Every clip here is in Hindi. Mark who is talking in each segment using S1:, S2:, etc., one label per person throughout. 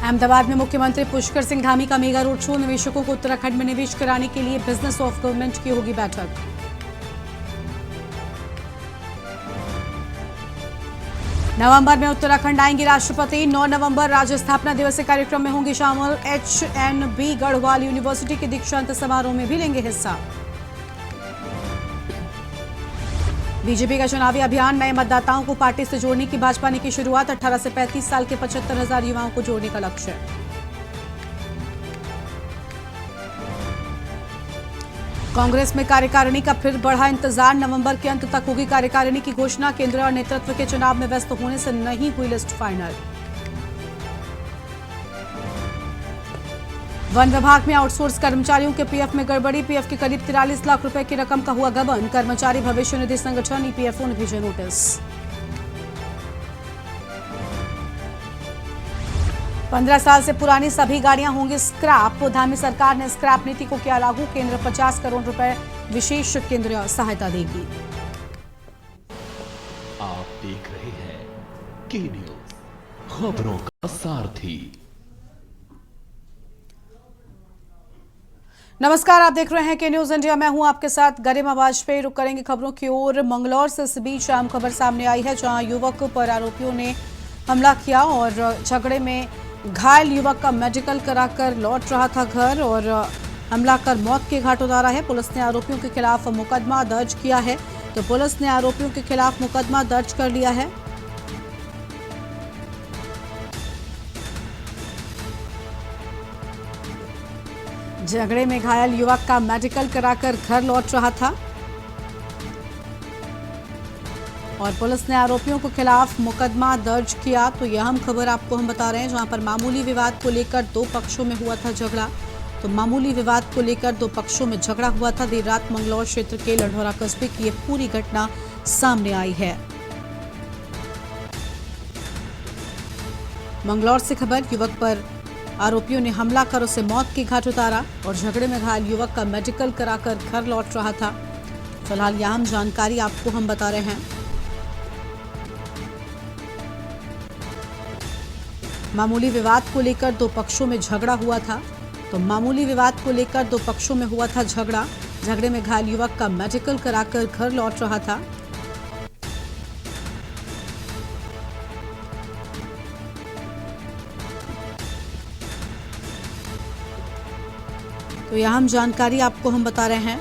S1: अहमदाबाद में मुख्यमंत्री पुष्कर सिंह धामी का मेगा रोड शो। निवेशकों को उत्तराखंड में निवेश कराने के लिए बिजनेस ऑफ गवर्नमेंट की होगी बैठक। नवंबर में उत्तराखंड आएंगे राष्ट्रपति। 9 नवंबर राज्य स्थापना दिवस के कार्यक्रम में होंगे शामिल। HNB गढ़वाल यूनिवर्सिटी के दीक्षांत समारोह में भी लेंगे हिस्सा। बीजेपी का चुनावी अभियान। नए मतदाताओं को पार्टी से जोड़ने की भाजपा ने की शुरुआत। 18 से 35 साल के 75,000 युवाओं को जोड़ने का लक्ष्य। कांग्रेस में कार्यकारिणी का फिर बढ़ा इंतजार। नवंबर के अंत तक होगी कार्यकारिणी की घोषणा। केंद्र और नेतृत्व के चुनाव में व्यस्त होने से नहीं हुई लिस्ट फाइनल। वन विभाग में आउटसोर्स कर्मचारियों के पीएफ में गड़बड़ी। पीएफ के करीब 43 लाख रुपए की रकम का हुआ गबन। कर्मचारी भविष्य निधि संगठन ईपीएफओ ने भेजे नोटिस। 15 साल से पुरानी सभी गाड़ियां होंगी स्क्रैप। धामी सरकार ने स्क्रैप नीति को किया लागू। केंद्र 50 करोड़ रुपए विशेष केंद्रीय सहायता देगी।
S2: आप देख रहे हैं के न्यूज, खबरों का सारथी।
S1: नमस्कार, आप देख रहे हैं के न्यूज इंडिया। मैं हूं आपके साथ गरिमा वाजपेयी। रुक करेंगे खबरों की ओर। मंगलौर से इस बीच अहम खबर सामने आई है, जहां युवक पर आरोपियों ने हमला किया और झगड़े में घायल युवक का मेडिकल कराकर लौट रहा था घर और हमला कर मौत के घाट उतारा है। पुलिस ने आरोपियों के खिलाफ मुकदमा दर्ज किया है। तो पुलिस ने आरोपियों के खिलाफ मुकदमा दर्ज कर लिया है। झगड़े में घायल युवक का मेडिकल कराकर घर लौट रहा था और पुलिस ने आरोपियों के खिलाफ मुकदमा दर्ज किया। तो यह अहम खबर आपको हम बता रहे हैं, जहां पर मामूली विवाद को लेकर दो पक्षों में हुआ था झगड़ा। तो मामूली विवाद को लेकर दो पक्षों में झगड़ा हुआ था। देर रात मंगलौर क्षेत्र के लढौरा कस्बे की यह पूरी घटना सामने आई है। मंगलौर से खबर, युवक पर आरोपियों ने हमला कर उसे मौत के घाट उतारा और झगड़े में घायल युवक का मेडिकल कराकर घर लौट रहा था। फिलहाल यह अहम जानकारी आपको हम बता रहे हैं। मामूली विवाद को लेकर दो पक्षों में झगड़ा हुआ था। तो मामूली विवाद को लेकर दो पक्षों में हुआ था झगड़ा। झगड़े में घायल युवक का मेडिकल कराकर घर लौट रहा था। तो यह अहम जानकारी आपको हम बता रहे हैं।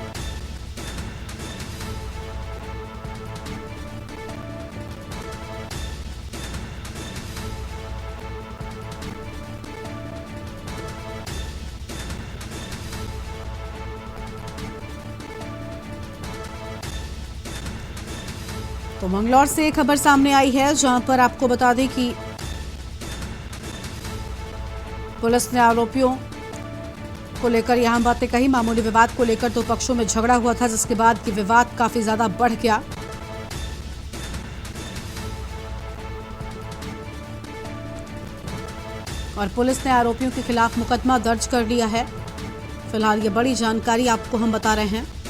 S1: तो मंगलौर से एक खबर सामने आई है, जहां पर आपको बता दें कि पुलिस ने आरोपियों को लेकर यहां बातें कही। मामूली विवाद को लेकर दो पक्षों में झगड़ा हुआ था, जिसके बाद कि विवाद काफी ज्यादा बढ़ गया। और पुलिस ने आरोपियों के खिलाफ मुकदमा दर्ज कर लिया है। फिलहाल ये बड़ी जानकारी आपको हम बता रहे हैं।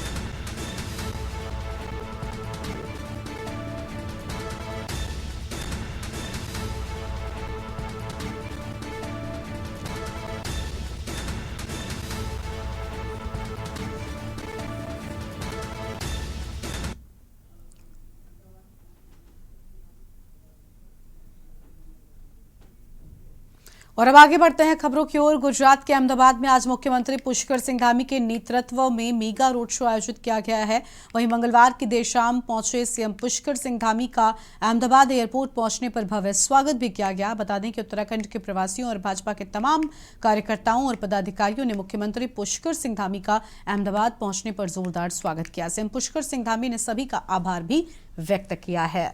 S1: और अब आगे बढ़ते हैं खबरों की ओर। गुजरात के अहमदाबाद में आज मुख्यमंत्री पुष्कर सिंह धामी के नेतृत्व में मेगा रोड शो आयोजित किया गया है। वहीं मंगलवार की देर शाम पहुंचे सीएम पुष्कर सिंह धामी का अहमदाबाद एयरपोर्ट पहुंचने पर भव्य स्वागत भी किया गया। बता दें कि उत्तराखंड के प्रवासियों और भाजपा के तमाम कार्यकर्ताओं और पदाधिकारियों ने मुख्यमंत्री पुष्कर सिंह धामी का अहमदाबाद पहुंचने पर जोरदार स्वागत किया। सीएम पुष्कर सिंह धामी ने सभी का आभार भी व्यक्त किया है।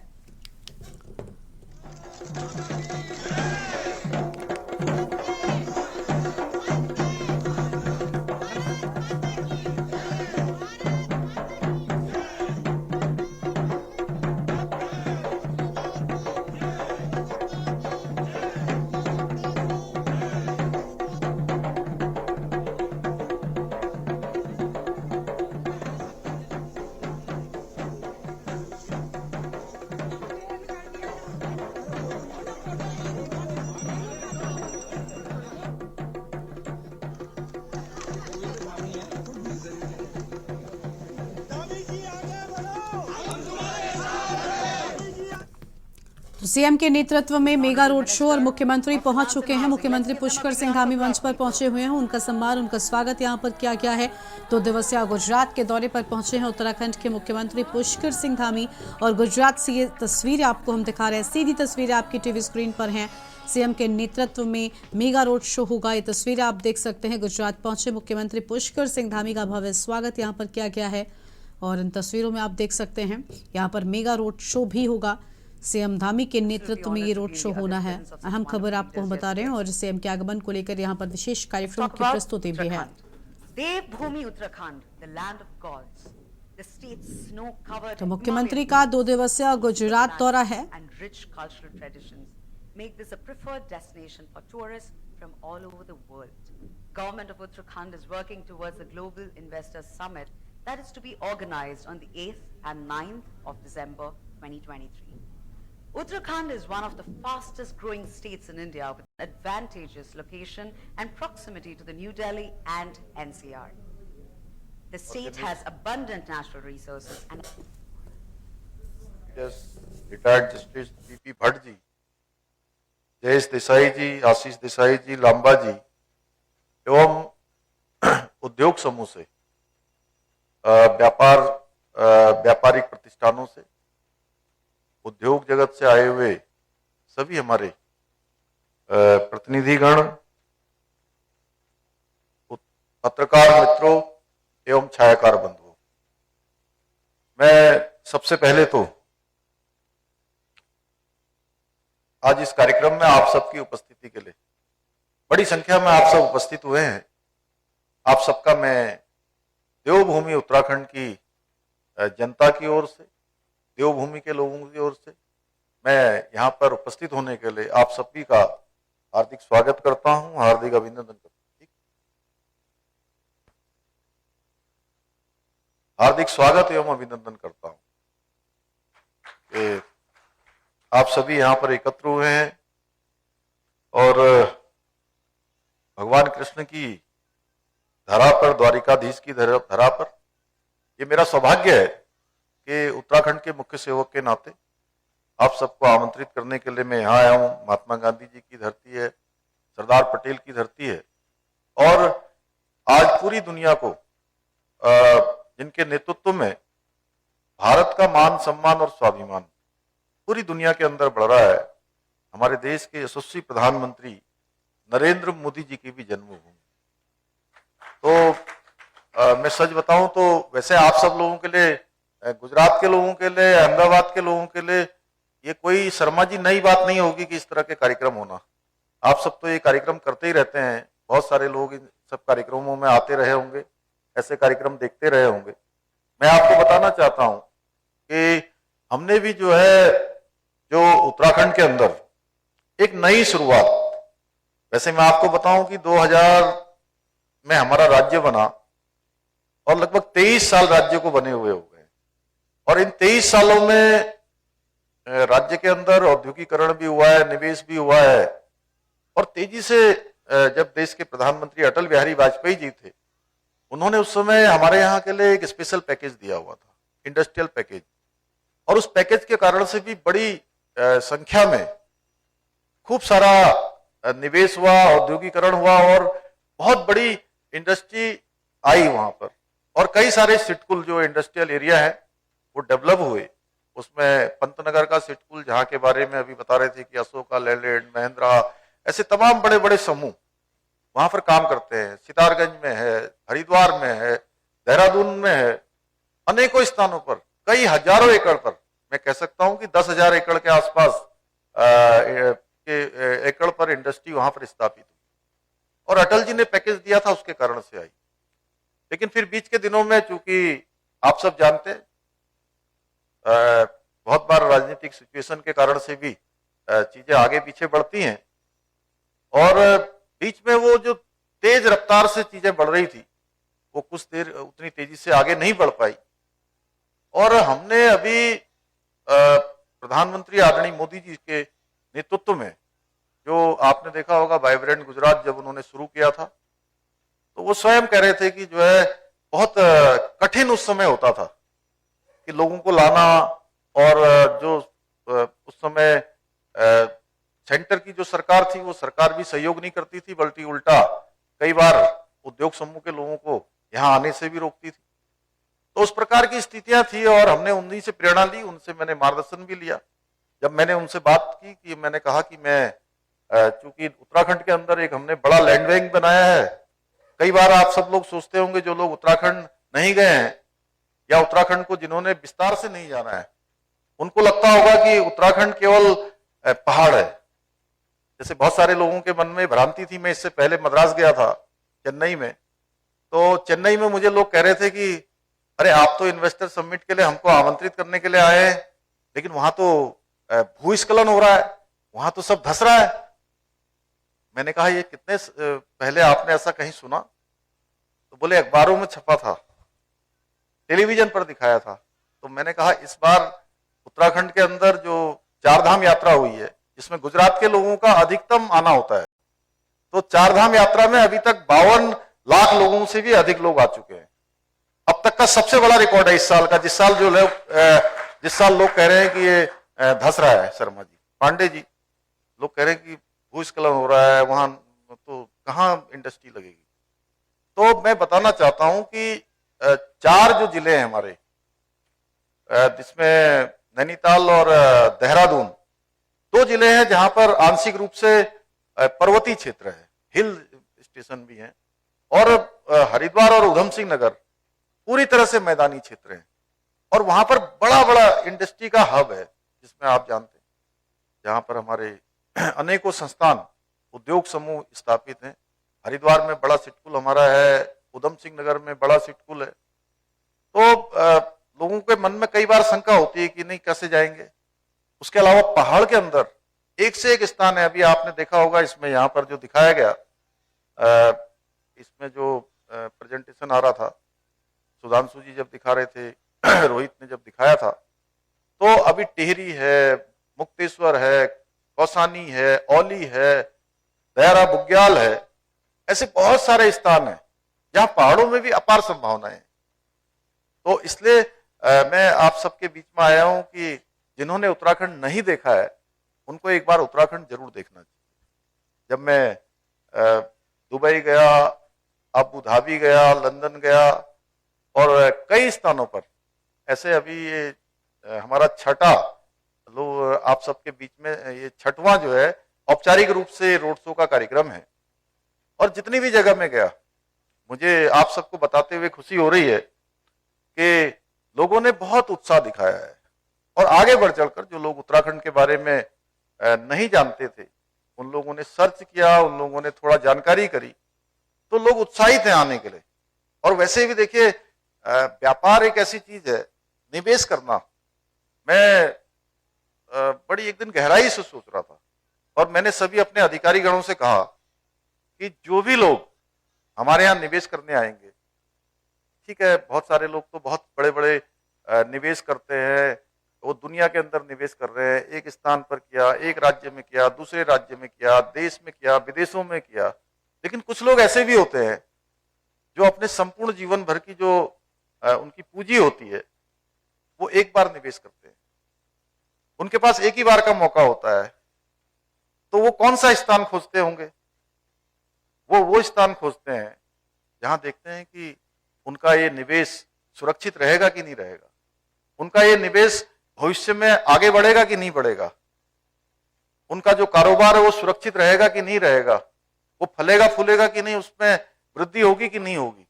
S1: सीएम के नेतृत्व में मेगा रोड शो और मुख्यमंत्री पहुंच चुके हैं। मुख्यमंत्री पुष्कर सिंह धामी मंच पर पहुंचे हुए हैं। उनका सम्मान, उनका स्वागत यहां पर किया गया है। 2 दिवसीय गुजरात के दौरे पर पहुंचे हैं उत्तराखंड के मुख्यमंत्री पुष्कर सिंह धामी। और गुजरात से ये तस्वीरें आपको हम दिखा रहे हैं, सीधी तस्वीरें आपकी टीवी स्क्रीन पर हैं। सीएम के नेतृत्व में मेगा रोड शो होगा, ये तस्वीरें आप देख सकते हैं। गुजरात पहुंचे मुख्यमंत्री पुष्कर सिंह धामी का भव्य स्वागत यहां पर किया गया है। और इन तस्वीरों में आप देख सकते हैं यहाँ पर मेगा रोड शो भी होगा। सीएम धामी के नेतृत्व में ये रोड शो होना है। अहम खबर आपको हम बता रहे हैं। और सीएम के आगमन को लेकर यहाँ पर विशेष कार्यक्रम की प्रस्तुति भी है।
S3: देवभूमि Uttarakhand, the land of gods, the state's snow-covered
S1: तो मुख्यमंत्री का 2 दिवसीय गुजरात दौरा है।
S3: and rich cultural traditions make this a preferred destination for tourists from all over the world. Government of Uttarakhand is working towards the Global Investors Summit that is to be organized on the 8th and 9th of December 2023. Uttarakhand is one of the fastest growing states in India with an advantageous location and proximity to the New Delhi and NCR. The state has abundant natural resources and
S4: retired justice B P Bhatt ji, Jayesh Desai ji, Ashish Desai ji, Lamba ji एवं उद्योग समूह से, व्यापारिक प्रतिष्ठानों से, उद्योग जगत से आए हुए सभी हमारे प्रतिनिधिगण, पत्रकार मित्रों एवं छायाकार बंधुओं, मैं सबसे पहले तो आज इस कार्यक्रम में आप सबकी उपस्थिति के लिए, बड़ी संख्या में आप सब उपस्थित हुए हैं, आप सबका मैं देवभूमि उत्तराखंड की जनता की ओर से, देवभूमि के लोगों की ओर से मैं यहां पर उपस्थित होने के लिए आप सभी का हार्दिक स्वागत करता हूं, हार्दिक अभिनंदन करता हूं। हार्दिक स्वागत एवं अभिनंदन करता हूं कि आप सभी यहां पर एकत्र हुए हैं और भगवान कृष्ण की धरा पर, द्वारिकाधीश की धरा पर, ये मेरा सौभाग्य है कि उत्तराखंड के मुख्य सेवक के नाते आप सबको आमंत्रित करने के लिए मैं यहाँ आया हूँ। महात्मा गांधी जी की धरती है, सरदार पटेल की धरती है और आज पूरी दुनिया को जिनके नेतृत्व में भारत का मान, सम्मान और स्वाभिमान पूरी दुनिया के अंदर बढ़ रहा है, हमारे देश के यशस्वी प्रधानमंत्री नरेंद्र मोदी जी की भी जन्मभूमि। तो मैं सच बताऊं तो वैसे आप सब लोगों के लिए, गुजरात के लोगों के लिए, अहमदाबाद के लोगों के लिए ये कोई शर्मा जी नई बात नहीं होगी कि इस तरह के कार्यक्रम होना। आप सब तो ये कार्यक्रम करते ही रहते हैं, बहुत सारे लोग इन सब कार्यक्रमों में आते रहे होंगे, ऐसे कार्यक्रम देखते रहे होंगे। मैं आपको बताना चाहता हूं कि हमने भी जो है, जो उत्तराखंड के अंदर एक नई शुरुआत, वैसे मैं आपको बताऊं कि 2000 में हमारा राज्य बना और लगभग 23 साल राज्य को बने हुए हो गए और इन 23 सालों में राज्य के अंदर औद्योगिकरण भी हुआ है, निवेश भी हुआ है और तेजी से जब देश के प्रधानमंत्री अटल बिहारी वाजपेयी जी थे, उन्होंने उस समय हमारे यहाँ के लिए एक स्पेशल पैकेज दिया हुआ था, इंडस्ट्रियल पैकेज, और उस पैकेज के कारण से भी बड़ी संख्या में खूब सारा निवेश हुआ, औद्योगिकरण हुआ और बहुत बड़ी इंडस्ट्री आई वहां पर और कई सारे सिटकुल जो इंडस्ट्रियल एरिया है वो डेवलप हुए। उसमें पंतनगर का सिटकुल, जहां के बारे में अभी बता रहे थे कि अशोका लेलैंड, महिंद्रा, ऐसे तमाम बड़े बड़े समूह वहां पर काम करते हैं। सितारगंज में है, हरिद्वार में है, देहरादून में है, अनेकों स्थानों पर कई हजारों एकड़ पर, मैं कह सकता हूं कि 10,000 एकड़ के आसपास एकड़ पर इंडस्ट्री वहां पर स्थापित हुई और अटल जी ने पैकेज दिया था, उसके कारण से आई। लेकिन फिर बीच के दिनों में, चूंकि आप सब जानते हैं, बहुत बार राजनीतिक सिचुएशन के कारण से भी चीजें आगे पीछे बढ़ती हैं और बीच में वो जो तेज रफ्तार से चीजें बढ़ रही थी वो कुछ देर उतनी तेजी से आगे नहीं बढ़ पाई और हमने अभी प्रधानमंत्री आदरणीय मोदी जी के नेतृत्व में, जो आपने देखा होगा वाइब्रेंट गुजरात जब उन्होंने शुरू किया था, तो वो स्वयं कह रहे थे कि जो है बहुत कठिन उस समय होता था कि लोगों को लाना और जो उस समय सेंटर की जो सरकार थी वो सरकार भी सहयोग नहीं करती थी, बल्कि उल्टा कई बार उद्योग समूह के लोगों को यहाँ आने से भी रोकती थी। तो उस प्रकार की स्थितियां थी और हमने उन्हीं से प्रेरणा ली, उनसे मैंने मार्गदर्शन भी लिया। जब मैंने उनसे बात की कि मैंने कहा कि मैं चूंकि उत्तराखंड के अंदर एक हमने बड़ा लैंड बैंक बनाया है। कई बार आप सब लोग सोचते होंगे, जो लोग उत्तराखंड नहीं गए हैं या उत्तराखंड को जिन्होंने विस्तार से नहीं जाना है, उनको लगता होगा कि उत्तराखंड केवल पहाड़ है। जैसे बहुत सारे लोगों के मन में भ्रांति थी। मैं इससे पहले मद्रास गया था, चेन्नई में, तो चेन्नई में मुझे लोग कह रहे थे कि अरे आप तो इन्वेस्टर समिट के लिए हमको आमंत्रित करने के लिए आए हैं, लेकिन वहां तो भूस्खलन हो रहा है, वहां तो सब धंस रहा है। मैंने कहा ये कितने पहले आपने ऐसा कहीं सुना? तो बोले अखबारों में छपा था, टेलीविजन पर दिखाया था। तो मैंने कहा इस बार उत्तराखंड के अंदर जो 4 धाम यात्रा हुई है, जिसमें गुजरात के लोगों का अधिकतम आना होता है, तो 4 धाम यात्रा में अभी तक 52 लाख लोगों से भी अधिक लोग आ चुके हैं। अब तक का सबसे बड़ा रिकॉर्ड है इस साल का। जिस साल लोग कह रहे हैं कि ये धंस रहा है, शर्मा जी, पांडे जी, लोग कह रहे हैं कि भूस्खलन हो रहा है, वहां तो कहां इंडस्ट्री लगेगी। तो मैं बताना चाहता हूं कि 4 जो जिले हैं हमारे, जिसमें नैनीताल और देहरादून 2 जिले हैं जहां पर आंशिक रूप से पर्वतीय क्षेत्र है, हिल स्टेशन भी हैं, और हरिद्वार और उधम सिंह नगर पूरी तरह से मैदानी क्षेत्र है। और वहां पर बड़ा बड़ा इंडस्ट्री का हब है, जिसमें आप जानते हैं, जहां पर हमारे अनेकों संस्थान, उद्योग समूह स्थापित हैं। हरिद्वार में बड़ा सिटकुल हमारा है, उधम सिंह नगर में बड़ा सिटकुल है। तो लोगों के मन में कई बार शंका होती है कि नहीं कैसे जाएंगे। उसके अलावा पहाड़ के अंदर एक से एक स्थान है। अभी आपने देखा होगा, इसमें यहाँ पर जो दिखाया गया, इसमें जो प्रेजेंटेशन आ रहा था, सुधांशु जी जब दिखा रहे थे, रोहित ने जब दिखाया था, तो अभी टिहरी है, मुक्तेश्वर है, कौसानी है, औली है, दयारा बुग्याल है, ऐसे बहुत सारे स्थान हैं जहां पहाड़ों में भी अपार संभावनाएं हैं। तो इसलिए मैं आप सबके बीच में आया हूं कि जिन्होंने उत्तराखंड नहीं देखा है, उनको एक बार उत्तराखंड जरूर देखना चाहिए। जब मैं दुबई गया, अबू धाबी गया, लंदन गया, और कई स्थानों पर ऐसे, अभी ये हमारा छठा लोग आप सबके बीच में, ये 6वां जो है औपचारिक रूप से रोड शो का कार्यक्रम है। और जितनी भी जगह में गया, मुझे आप सबको बताते हुए खुशी हो रही है कि लोगों ने बहुत उत्साह दिखाया है। और आगे बढ़ चढ़कर जो लोग उत्तराखंड के बारे में नहीं जानते थे, उन लोगों ने सर्च किया, उन लोगों ने थोड़ा जानकारी करी, तो लोग उत्साहित हैं आने के लिए। और वैसे भी देखिए, व्यापार एक ऐसी चीज है, निवेश करना। मैं बड़ी एक दिन गहराई से सोच रहा था, और मैंने सभी अपने अधिकारी गणों से कहा कि जो भी लोग हमारे यहाँ निवेश करने आएंगे, ठीक है, बहुत सारे लोग तो बहुत बड़े बड़े निवेश करते हैं, वो दुनिया के अंदर निवेश कर रहे हैं, एक स्थान पर किया, एक राज्य में किया, दूसरे राज्य में किया, देश में किया, विदेशों में किया। लेकिन कुछ लोग ऐसे भी होते हैं जो अपने संपूर्ण जीवन भर की जो उनकी पूंजी होती है, वो एक बार निवेश करते हैं। उनके पास एक ही बार का मौका होता है, तो वो कौन सा स्थान खोजते होंगे? वो स्थान खोजते हैं जहां देखते हैं कि उनका ये निवेश सुरक्षित रहेगा कि नहीं रहेगा, उनका ये निवेश भविष्य में आगे बढ़ेगा कि नहीं बढ़ेगा, उनका जो कारोबार है वो सुरक्षित रहेगा कि नहीं रहेगा, वो फलेगा फूलेगा कि नहीं, उसमें वृद्धि होगी कि नहीं होगी।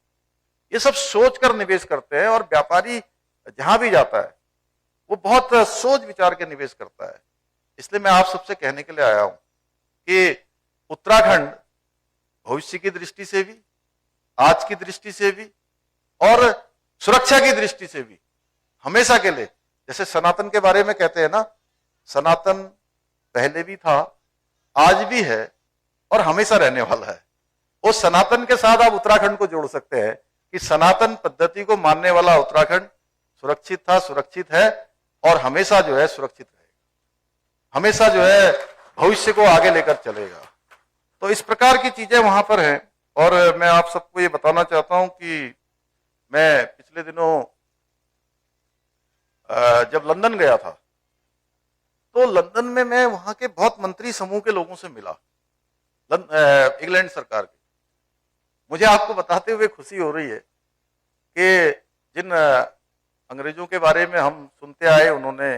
S4: ये सब सोचकर निवेश करते हैं। और व्यापारी जहां भी जाता है, वो बहुत सोच विचार के निवेश करता है। इसलिए मैं आप सबसे कहने के लिए आया हूं कि उत्तराखंड भविष्य की दृष्टि से भी, आज की दृष्टि से भी, और सुरक्षा की दृष्टि से भी हमेशा के लिए, जैसे सनातन के बारे में कहते हैं ना, सनातन पहले भी था, आज भी है और हमेशा रहने वाला है। उस सनातन के साथ आप उत्तराखंड को जोड़ सकते हैं कि सनातन पद्धति को मानने वाला उत्तराखंड सुरक्षित था, सुरक्षित है, और हमेशा जो है सुरक्षित रहेगा, हमेशा जो है भविष्य को आगे लेकर चलेगा। तो इस प्रकार की चीजें वहां पर हैं। और मैं आप सबको ये बताना चाहता हूं कि मैं पिछले दिनों जब लंदन गया था, तो लंदन में मैं वहां के बहुत मंत्री समूह के लोगों से मिला, इंग्लैंड सरकार के। मुझे आपको बताते हुए खुशी हो रही है कि जिन अंग्रेजों के बारे में हम सुनते आए, उन्होंने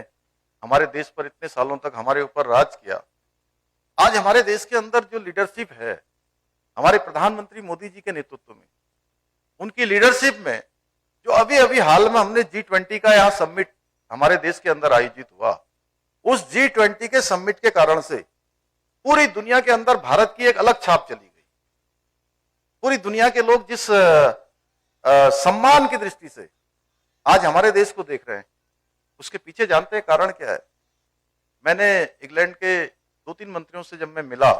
S4: हमारे देश पर इतने सालों तक हमारे ऊपर राज किया, आज हमारे देश के अंदर जो लीडरशिप है हमारे प्रधानमंत्री मोदी जी के नेतृत्व में, उनकी लीडरशिप में जो अभी अभी हाल में हमने G20 का यहाँ समिट हमारे देश के अंदर आयोजित हुआ, उस G20 के समिट के कारण से पूरी दुनिया के अंदर भारत की एक अलग छाप चली गई। पूरी दुनिया के लोग जिस सम्मान की दृष्टि से आज हमारे देश को देख रहे हैं, उसके पीछे जानते हैं कारण क्या है? मैंने इंग्लैंड के 2-3 मंत्रियों से जब मैं मिला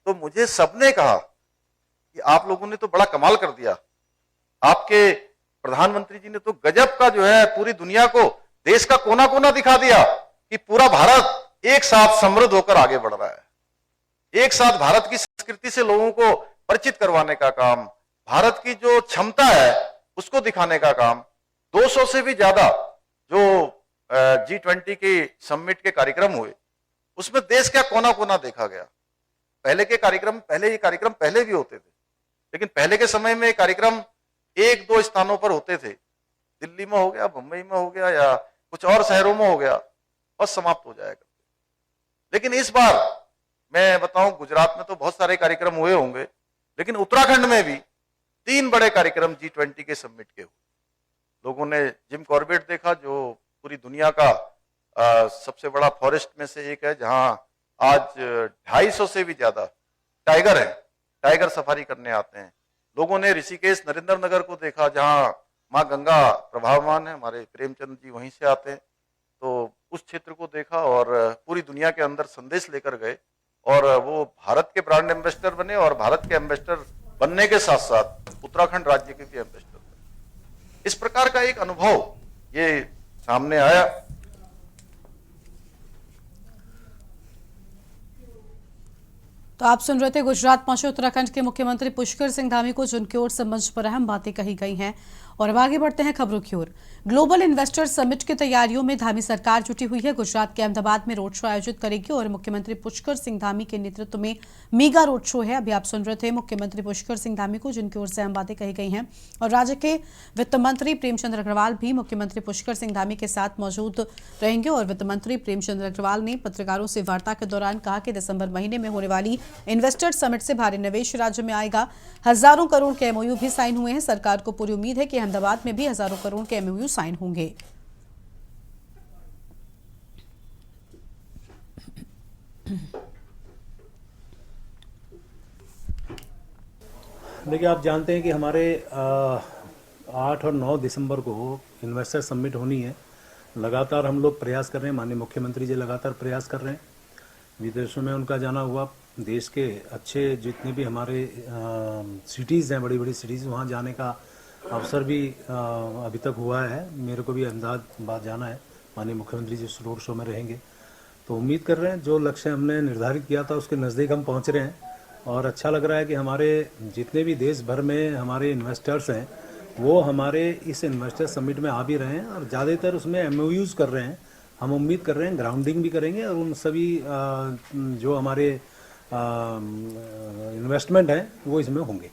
S4: तो मुझे सबने कहा कि आप लोगों ने तो बड़ा कमाल कर दिया, आपके प्रधानमंत्री जी ने तो गजब का जो है पूरी दुनिया को देश का कोना कोना दिखा दिया कि पूरा भारत एक साथ समृद्ध होकर आगे बढ़ रहा है। एक साथ भारत की संस्कृति से लोगों को परिचित करवाने का काम, भारत की जो क्षमता है उसको दिखाने का काम, 200 से भी ज्यादा जो G20 के समिट के कार्यक्रम हुए, उसमें देश का कोना कोना देखा गया। पहले ये कार्यक्रम पहले भी होते थे, लेकिन पहले के समय में कार्यक्रम 1-2 स्थानों पर होते थे, दिल्ली में हो गया, मुंबई में हो गया या कुछ और शहरों में हो गया और समाप्त हो जाएगा। लेकिन इस बार मैं बताऊं, गुजरात में तो बहुत सारे कार्यक्रम हुए होंगे, लेकिन उत्तराखंड में भी 3 बड़े कार्यक्रम G20 के समिट के हुए। लोगों ने जिम कॉर्बेट देखा, जो पूरी दुनिया का सबसे बड़ा फॉरेस्ट में से एक है, जहां आज 250 से भी ज्यादा टाइगर है, टाइगर सफारी करने आते हैं। लोगों ने ऋषिकेश नरेंद्र नगर को देखा, जहां माँ गंगा प्रभावमान है, हमारे प्रेमचंद जी वहीं से आते हैं, तो उस क्षेत्र को देखा और पूरी दुनिया के अंदर संदेश लेकर गए और वो भारत के ब्रांड एम्बेसडर बने और भारत के एम्बेसडर बनने के साथ साथ उत्तराखंड राज्य के भी एम्बेसडर बने। इस प्रकार का एक अनुभव ये सामने आया।
S1: तो आप सुन रहे थे गुजरात पहुंचे उत्तराखंड के मुख्यमंत्री पुष्कर सिंह धामी को, जिनकी ओर से मंच पर अहम बातें कही गई हैं। और अब आगे बढ़ते हैं खबरों की ओर। ग्लोबल इन्वेस्टर समिट की तैयारियों में धामी सरकार जुटी हुई है। गुजरात के अहमदाबाद में रोड शो आयोजित करेगी और मुख्यमंत्री पुष्कर सिंह धामी के नेतृत्व में मेगा रोड शो है। अभी आप सुन रहे थे मुख्यमंत्री पुष्कर सिंह धामी को, जिनकी ओर से अहम बातें कही गई हैं। और राज्य के वित्त मंत्री प्रेमचंद अग्रवाल भी मुख्यमंत्री पुष्कर सिंह धामी के साथ मौजूद रहेंगे। और वित्त मंत्री प्रेमचंद अग्रवाल ने पत्रकारों से वार्ता के दौरान कहा कि दिसंबर महीने में होने वाली इन्वेस्टर समिट से भारी निवेश राज्य में आएगा। हजारों करोड़ के एमओयू भी साइन हुए हैं। सरकार को पूरी उम्मीद है कि अहमदाबाद में भी हजारों करोड़ के एमओयू साइन होंगे।
S5: देखिए, आप जानते हैं कि हमारे 8 और 9 दिसंबर को इन्वेस्टर समिट होनी है। लगातार हम लोग प्रयास कर रहे हैं, माननीय मुख्यमंत्री जी लगातार प्रयास कर रहे हैं। विदेशों में उनका जाना हुआ, देश के अच्छे जितने भी हमारे सिटीज़ हैं, बड़ी बड़ी सिटीज़, वहाँ जाने का अवसर भी अभी तक हुआ है। मेरे को भी अहमदाबाद जाना है, माननीय मुख्यमंत्री जी रोड शो में रहेंगे। तो उम्मीद कर रहे हैं जो लक्ष्य हमने निर्धारित किया था उसके नज़दीक हम पहुँच रहे हैं। और अच्छा लग रहा है कि हमारे जितने भी देश भर में हमारे इन्वेस्टर्स हैं वो हमारे इस इन्वेस्टर समिट में आ भी रहे हैं और ज़्यादातर उसमें एमओयूज़ कर रहे हैं। हम उम्मीद कर रहे हैं ग्राउंडिंग भी करेंगे और उन सभी जो हमारे इन्वेस्टमेंट हैं वो इसमें होंगे।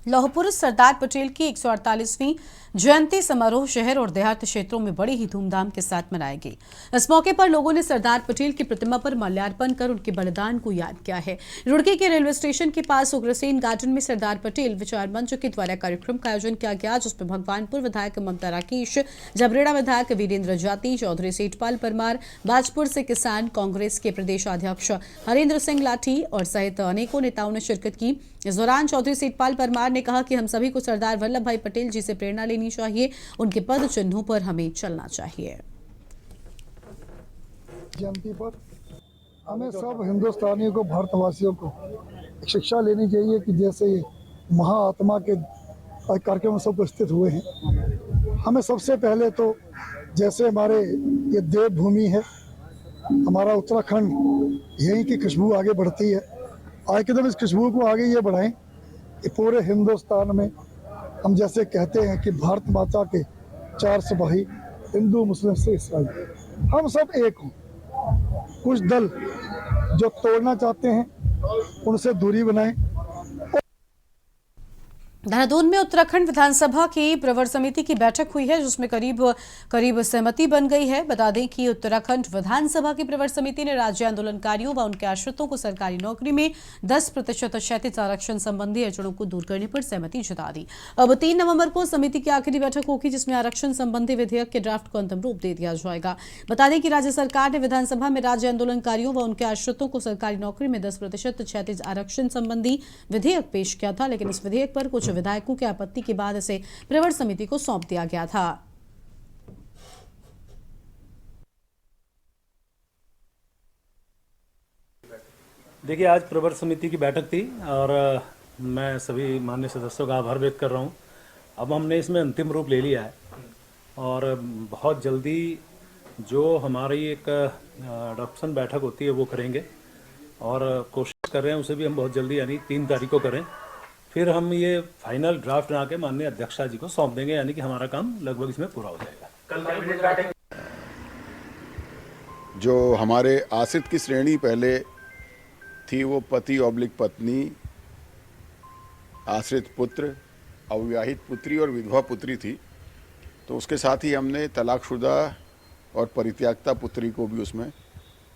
S1: लौह पुरुष सरदार पटेल की 148वीं जयंती समारोह शहर और देहात क्षेत्रों में बड़ी ही धूमधाम के साथ मनाई गई। इस मौके पर लोगों ने सरदार पटेल की प्रतिमा पर माल्यार्पण कर उनके बलिदान को याद किया है। रुड़की के रेलवे स्टेशन के पास उग्रसेन गार्डन में सरदार पटेल विचार मंच के द्वारा कार्यक्रम का आयोजन किया गया, जिसमें भगवानपुर विधायक ममता राकेश, जबरेड़ा विधायक वीरेंद्र जाती, चौधरी सेठपाल परमार, बाजपुर से किसान कांग्रेस के प्रदेश अध्यक्ष हरेंद्र सिंह लाठी और सहित अनेकों नेताओं ने शिरकत की। इस दौरान चौधरी सेठपाल परमार ने कहा कि हम सभी को सरदार वल्लभ भाई पटेल जी से प्रेरणा लेनी चाहिए, उनके पद चिन्हों पर हमें चलना चाहिए।
S6: जयंती पर हमें सब हिंदुस्तानियों को, भारतवासियों को एक शिक्षा लेनी चाहिए कि जैसे महाआत्मा के कार्यक्रम सब उपस्थित हुए हैं, हमें सबसे पहले तो जैसे हमारे ये देवभूमि है, हमारा उत्तराखंड, यहीं की खुशबू आगे बढ़ती है। आगे कदम इस खुशबू को आगे ये बढ़ाएं कि पूरे हिंदुस्तान में हम जैसे कहते हैं कि भारत माता के 4 सिपाही, हिंदू, मुस्लिम, सिख, ईसाई, हम सब एक हों। कुछ दल जो तोड़ना चाहते हैं उनसे दूरी बनाएं।
S1: देहरादून में उत्तराखंड विधानसभा की प्रवर समिति की बैठक हुई है, जिसमें करीब सहमति बन गई है। बता दें कि उत्तराखंड विधानसभा की प्रवर समिति ने राज्य आंदोलनकारियों व उनके आश्रितों को सरकारी नौकरी में 10% क्षैतिज आरक्षण संबंधी अड़चनों को दूर करने पर सहमति जता दी। अब 3 नवंबर को समिति की आखिरी बैठक होगी, जिसमें आरक्षण संबंधी विधेयक के ड्राफ्ट को अंतिम रूप दे दिया जाएगा। बता दें कि राज्य सरकार ने विधानसभा में राज्य आंदोलनकारियों व उनके आश्रितों को सरकारी नौकरी में 10% क्षैतिज आरक्षण संबंधी विधेयक पेश किया था, लेकिन इस विधेयक पर कुछ विधायकों की आपत्ति के बाद इसे प्रवर समिति को सौंप दिया गया था।
S5: देखिए, आज प्रवर समिति की बैठक थी और मैं सभी माननीय सदस्यों का आभार व्यक्त कर रहा हूं। अब हमने इसमें अंतिम रूप ले लिया है और बहुत जल्दी जो हमारी एक अडॉप्शन बैठक होती है वो करेंगे और कोशिश कर रहे हैं उसे भी हम बहुत जल्दी यानी 3 तारीख को करें। फिर हम ये फाइनल ड्राफ्ट बना के माननीय अध्यक्षा जी को सौंप देंगे, यानी कि हमारा काम लगभग इसमें पूरा हो जाएगा।
S7: जो हमारे आश्रित की श्रेणी पहले थी वो पति ऑब्लिक पत्नी, आश्रित पुत्र, अविवाहित पुत्री और विधवा पुत्री थी। तो उसके साथ ही हमने तलाकशुदा और परित्यागता पुत्री को भी उसमें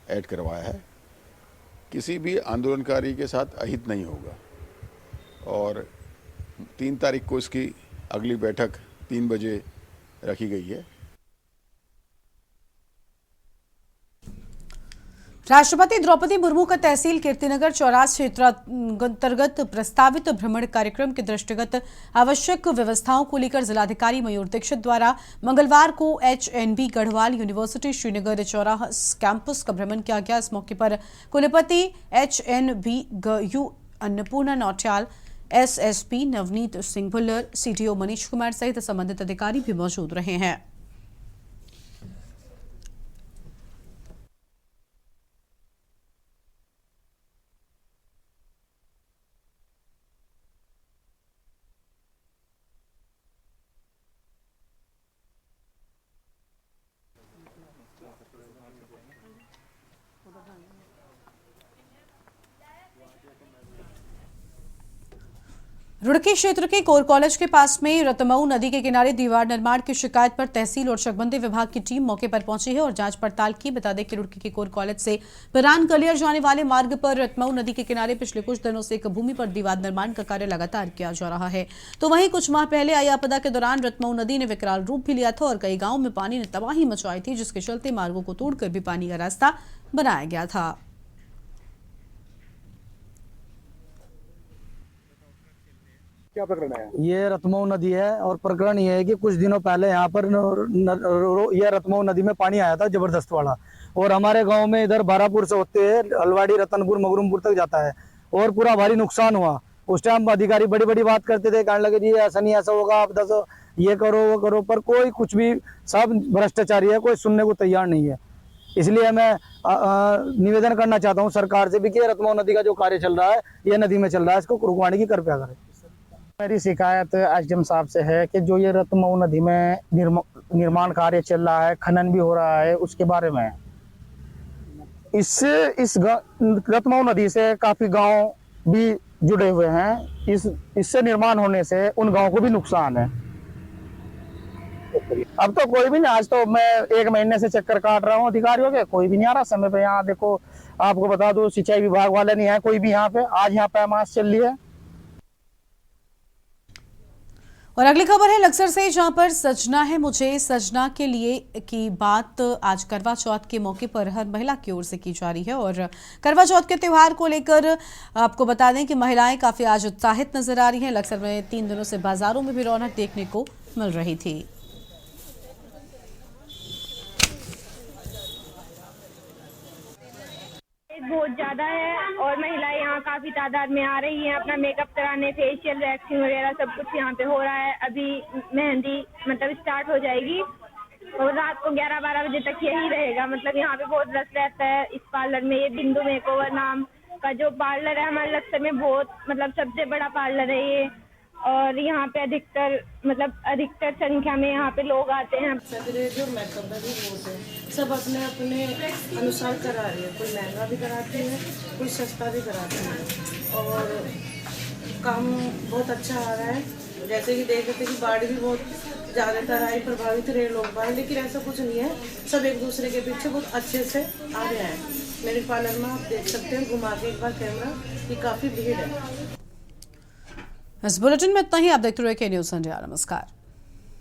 S7: ऐड करवाया है। किसी भी आंदोलनकारी के साथ अहित नहीं होगा और 3 तारीख को इसकी अगली बैठक 3 बजे रखी गई है।
S1: राष्ट्रपति द्रौपदी मुर्मू का तहसील कीर्तिनगर चौरास क्षेत्र अंतर्गत प्रस्तावित भ्रमण कार्यक्रम के दृष्टिगत आवश्यक व्यवस्थाओं को लेकर जिलाधिकारी मयूर दीक्षित द्वारा मंगलवार को HNB Garhwal university Srinagar Chauras campus का भ्रमण किया गया। इस मौके पर कुलपति HNB Annapurna Nautiyal, SSP Navneet Singh Bhullar, CTO Manish Kumar सहित संबंधित अधिकारी भी मौजूद रहे हैं। रुड़की क्षेत्र के कोर कॉलेज के पास में रतमऊ नदी के किनारे दीवार निर्माण की शिकायत पर तहसील और चकबंदी विभाग की टीम मौके पर पहुंची है और जांच पड़ताल की। बता दें कि रुड़की के कोर कॉलेज से पिरान कलियर जाने वाले मार्ग पर रतमऊ नदी के किनारे पिछले कुछ दिनों से एक भूमि पर दीवार निर्माण का कार्य लगातार किया जा रहा है। तो वहीं कुछ माह पहले आई आपदा के दौरान रतमऊ नदी ने विकराल रूप भी लिया था और कई गांवों में पानी ने तबाही मचाई थी, जिसके चलते मार्गों को तोड़कर भी पानी का रास्ता बनाया गया था।
S8: क्या प्रकरण है?
S9: ये रतमऊ नदी है और प्रकरण ये है कि कुछ दिनों पहले यहाँ पर ये रतमऊ नदी में पानी आया था जबरदस्त वाला, और हमारे गांव में इधर बारापुर से होते हुए अलवाड़ी, रतनपुर, मगरुमपुर तक जाता है और पूरा भारी नुकसान हुआ। उस टाइम अधिकारी बड़ी बड़ी बात करते थे, कहने लगे जी ऐसा नहीं ऐसा होगा, आप दसो ये करो वो करो, पर कोई कुछ भी, सब भ्रष्टाचारी है, कोई सुनने को तैयार नहीं है। इसलिए मैं निवेदन करना चाहता हूँ सरकार से भी कि रतमऊ नदी का जो कार्य चल रहा है ये नदी में चल रहा है, इसको रुकवाने की कृपया करें।
S8: मेरी शिकायत SDM साहब से है कि जो ये रतमऊ नदी में निर्माण कार्य चल रहा है, खनन भी हो रहा है, उसके बारे में इससे इस रतमऊ नदी से काफी गांव भी जुड़े हुए हैं। इससे निर्माण होने से उन गांव को भी नुकसान है। अब तो कोई भी नहीं, आज तो मैं 1 महीने से चक्कर काट रहा हूँ अधिकारियों के, कोई भी नहीं आ रहा समय पे। यहाँ देखो, आपको बता दो, सिंचाई विभाग वाले नहीं है कोई भी यहाँ पे। आज यहाँ पैमाश चल रही है।
S1: और अगली खबर है लक्सर से, जहां पर सजना है मुझे सजना के लिए की बात आज करवा चौथ के मौके पर हर महिला की ओर से की जा रही है। और करवा चौथ के त्यौहार को लेकर आपको बता दें कि महिलाएं काफी आज उत्साहित नजर आ रही हैं। लक्सर में 3 दिनों से बाजारों में भी रौनक देखने को मिल रही थी।
S10: बहुत ज्यादा है और महिलाएं यहाँ काफी तादाद में आ रही हैं अपना मेकअप कराने, फेशियल, वैक्सिंग वगैरह सब कुछ यहाँ पे हो रहा है। अभी मेहंदी मतलब स्टार्ट हो जाएगी और रात को 11-12 बजे तक यही रहेगा। मतलब यहाँ पे बहुत रश रहता है इस पार्लर में। ये बिंदु मेकओवर नाम का जो पार्लर है हमारे लक्सर में, बहुत मतलब सबसे बड़ा पार्लर है ये। और यहाँ पे अधिकतर संख्या में यहाँ पे लोग आते हैं।
S11: जो मेकअप भी बहुत है, सब अपने अपने अनुसार करा रही है। कोई महंगा भी कराती है, कोई सस्ता भी कराती है और काम बहुत अच्छा आ रहा है। जैसे कि देख रहे थे कि बाढ़ भी बहुत ज़्यादातर आई, प्रभावित रहे लोग बाढ़, लेकिन ऐसा कुछ नहीं है। सब एक दूसरे के पीछे बहुत अच्छे से आ रहे हैं। मेरे पार्लर में आप देख सकते हैं, घुमा के एक बार कैमरा, कि काफ़ी भीड़ है।
S1: इस बुलेटिन में इतना ही। आप देखते रहिए के न्यूज़ इंडिया। नमस्कार।